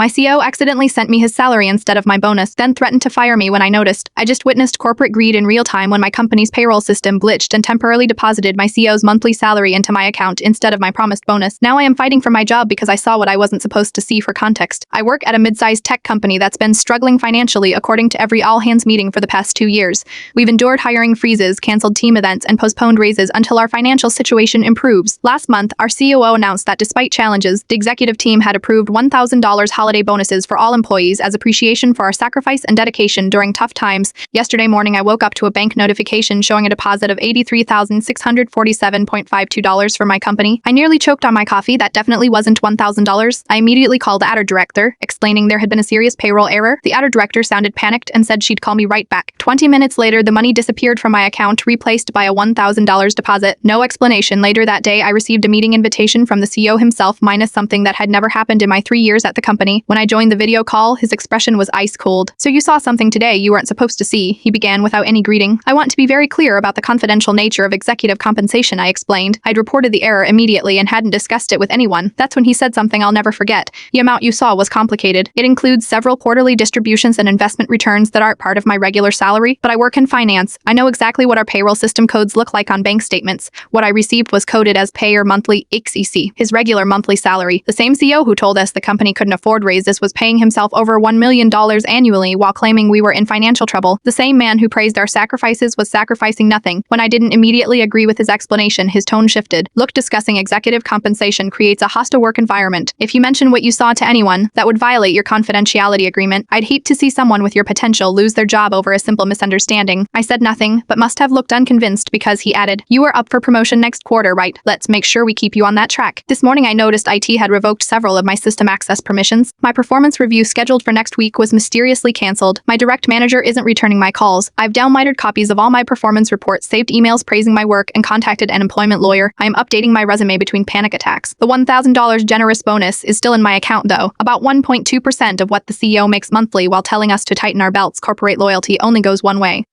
My CEO accidentally sent me his salary instead of my bonus, then threatened to fire me when I noticed. I just witnessed corporate greed in real time when my company's payroll system glitched and temporarily deposited my CEO's monthly salary into my account instead of my promised bonus. Now I am fighting for my job because I saw what I wasn't supposed to see. For context, I work at a mid-sized tech company that's been struggling financially according to every all-hands meeting for the past 2 years. We've endured hiring freezes, canceled team events, and postponed raises until our financial situation improves. Last month, our COO announced that despite challenges, the executive team had approved $1,000 holiday bonuses for all employees as appreciation for our sacrifice and dedication during tough times. Yesterday morning, I woke up to a bank notification showing a deposit of $83,647.52 for my company. I nearly choked on my coffee. That definitely wasn't $1,000. I immediately called the ADR director, explaining there had been a serious payroll error. The ADR director sounded panicked and said she'd call me right back. 20 minutes later, the money disappeared from my account, replaced by a $1,000 deposit. No explanation. Later that day, I received a meeting invitation from the CEO himself, minus something that had never happened in my 3 years at the company. When I joined the video call, his expression was ice cold. "So you saw something today you weren't supposed to see," he began without any greeting. "I want to be very clear about the confidential nature of executive compensation," I explained. I'd reported the error immediately and hadn't discussed it with anyone. That's when he said something I'll never forget. "The amount you saw was complicated. It includes several quarterly distributions and investment returns that aren't part of my regular salary, but I work in finance. I know exactly what our payroll system codes look like on bank statements. What I received was coded as pay or monthly XEC, his regular monthly salary. The same CEO who told us the company couldn't afford raises was paying himself over $1 million annually while claiming we were in financial trouble. The same man who praised our sacrifices was sacrificing nothing. When I didn't immediately agree with his explanation, his tone shifted. Look, discussing executive compensation creates a hostile work environment. If you mention what you saw to anyone, that would violate your confidentiality agreement. I'd hate to see someone with your potential lose their job over a simple misunderstanding." I said nothing, but must have looked unconvinced because he added, "You are up for promotion next quarter, right? Let's make sure we keep you on that track." This morning I noticed IT had revoked several of my system access permissions. My performance review scheduled for next week was mysteriously canceled. My direct manager isn't returning my calls. I've downloaded copies of all my performance reports, saved emails praising my work, and contacted an employment lawyer. I am updating my resume between panic attacks. The $1,000 generous bonus is still in my account though, about 1.2% of what the CEO makes monthly. While telling us to tighten our belts, corporate loyalty only goes one way.